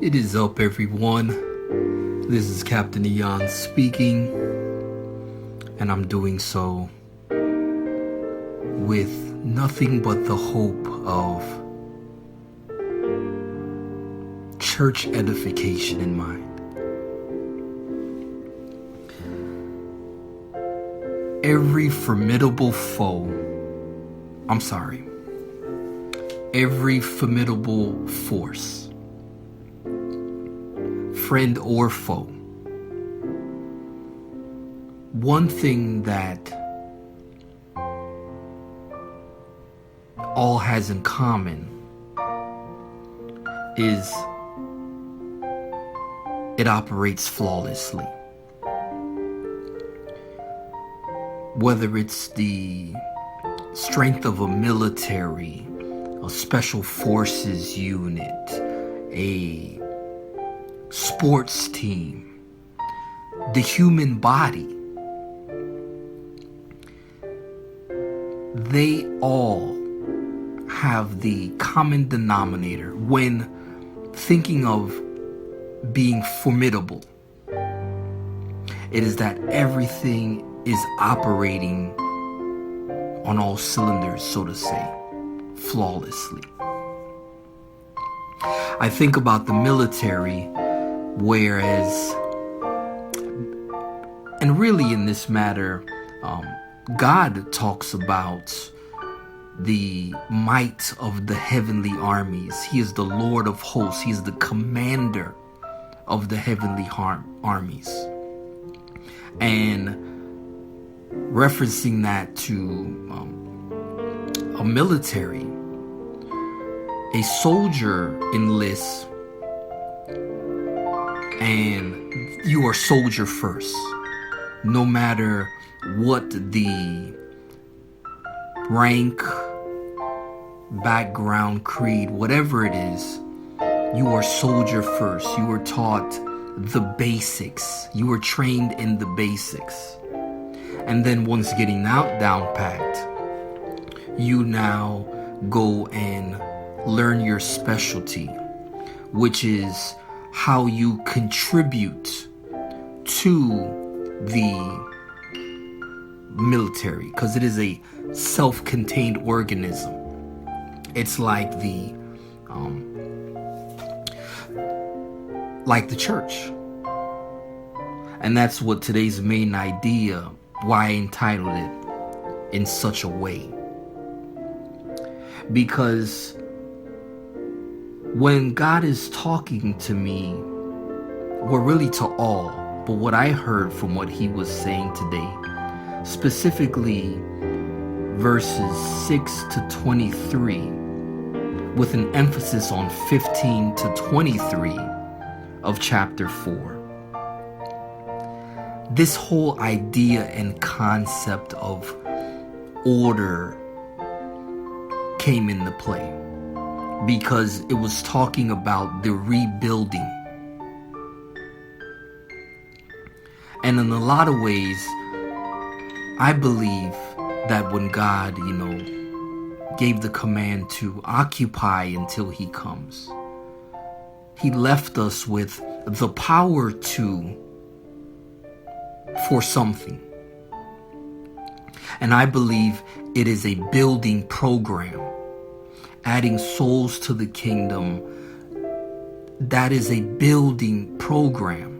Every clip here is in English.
It is up, everyone. This is Captain Eon speaking, and I'm doing so with nothing but the hope of church edification in mind. Every formidable force, friend or foe, one thing that all has in common is it operates flawlessly. Whether it's the strength of a military, a special forces unit, a sports team, the human body, they all have the common denominator when thinking of being formidable. It is that everything is operating on all cylinders, so to say, flawlessly. I think about the military, whereas, and really in this matter, God talks about the might of the heavenly armies. He is the Lord of hosts. He is the commander of the heavenly armies. And referencing that to a military, a soldier enlists, and you are soldier first. No matter what the rank, background, creed, whatever it is, you are soldier first. You are taught the basics. You are trained in the basics. And then once getting down packed, you now go and learn your specialty, which is how you contribute to the military, because it is a self-contained organism. It's like the church. And that's what today's main idea, why I entitled it in such a way. Because when God is talking to me, well, really to all, but what I heard from what he was saying today, specifically verses 6 to 23, with an emphasis on 15 to 23 of chapter 4. This whole idea and concept of order came into play because it was talking about the rebuilding. And in a lot of ways, I believe that when God, gave the command to occupy until he comes, he left us with the power for something. And I believe it is a building program, adding souls to the kingdom. That is a building program.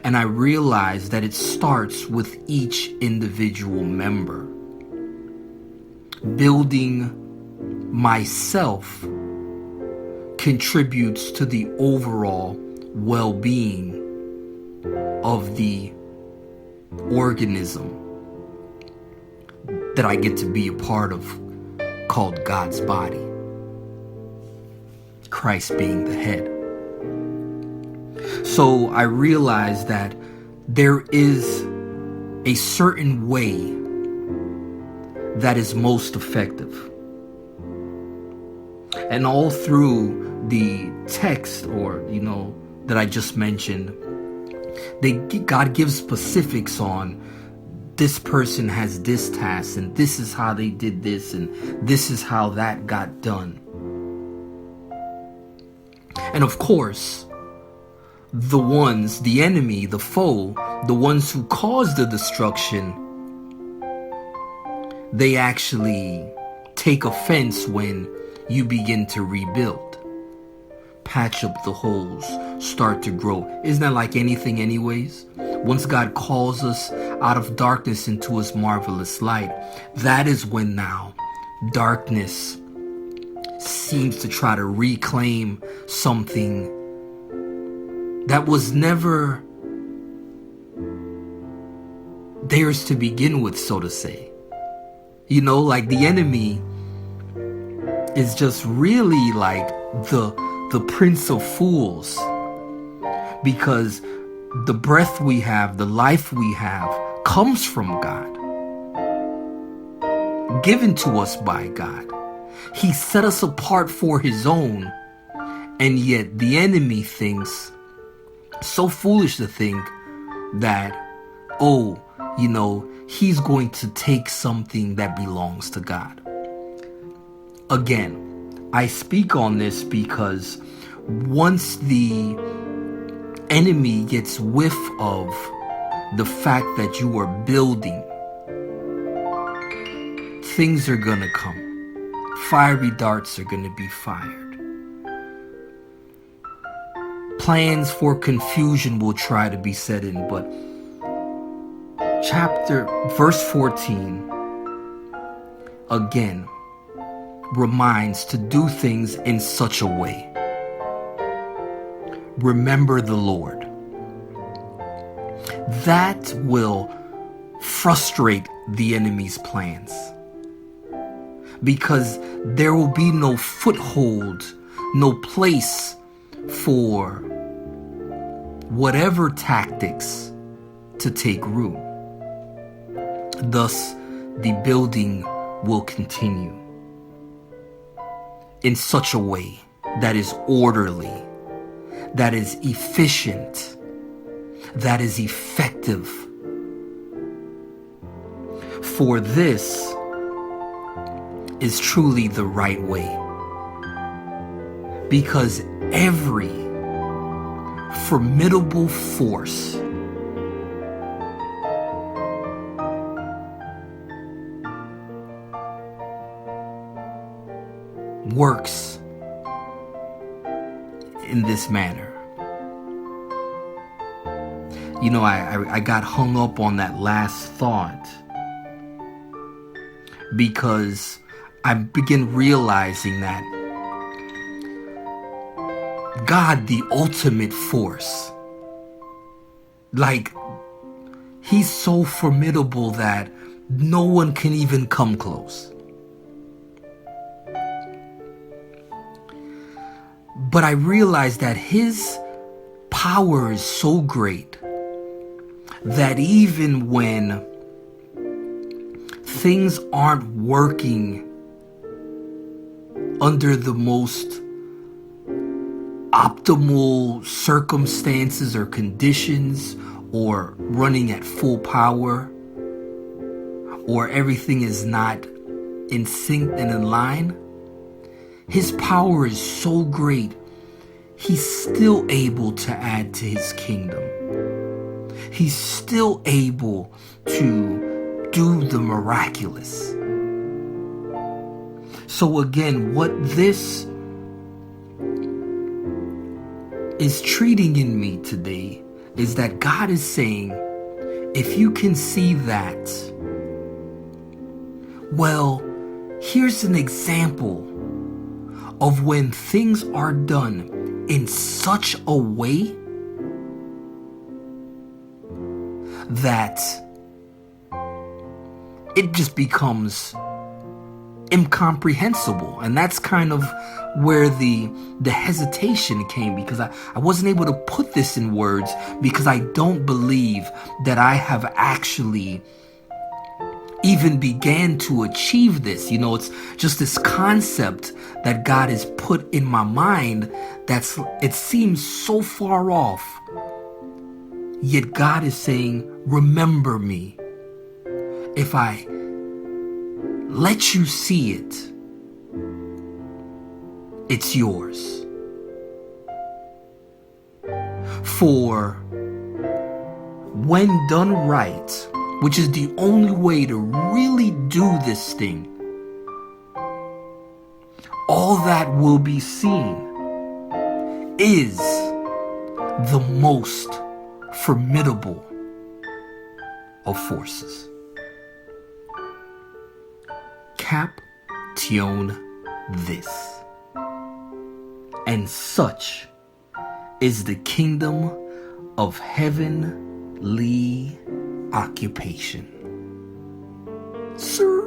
And I realize that it starts with each individual member. Building myself contributes to the overall well-being of the organism that I get to be a part of, called God's body, Christ being the head. So I realize that there is a certain way that is most effective. And all through the text, that I just mentioned, God gives specifics on this person has this task, and this is how they did this, and this is how that got done. And of course, the enemy, the foe, the ones who caused the destruction, they actually take offense when you begin to rebuild. Patch up the holes, start to grow. Isn't that like anything anyways? Once God calls us out of darkness into his marvelous light, that is when now darkness seems to try to reclaim something that was never theirs to begin with, so to say. You know, like the enemy is just really like the prince of fools, because the breath we have, the life we have, comes from God, given to us by God. He set us apart for his own, and yet the enemy thinks, so foolish to think that, he's going to take something that belongs to God. Again, I speak on this because once the enemy gets whiff of the fact that you are building, things are gonna come. Fiery darts are gonna be fired. Plans for confusion will try to be set in, but verse 14 again reminds to do things in such a way. Remember the Lord. That will frustrate the enemy's plans, because there will be no foothold, no place for whatever tactics to take root. Thus, the building will continue in such a way that is orderly, that is efficient, that is effective. For this is truly the right way, because every formidable force works in this manner. You know, I got hung up on that last thought because I begin realizing that God, the ultimate force, like, he's so formidable that no one can even come close. But I realized that his power is so great that even when things aren't working under the most optimal circumstances or conditions, or running at full power, or everything is not in sync and in line, his power is so great, he's still able to add to his kingdom. He's still able to do the miraculous. So again, what this is treating in me today is that God is saying, if you can see that, well, here's an example of when things are done in such a way that it just becomes incomprehensible. And that's kind of where the hesitation came, because I wasn't able to put this in words, because I don't believe that I have actually even began to achieve this. You know, it's just this concept that God has put in my mind it seems so far off. Yet God is saying, remember me. If I let you see it, it's yours. For when done right, which is the only way to really do this thing, all that will be seen is the most formidable of forces. Caption this. And such is the kingdom of heavenly occupation. Sir.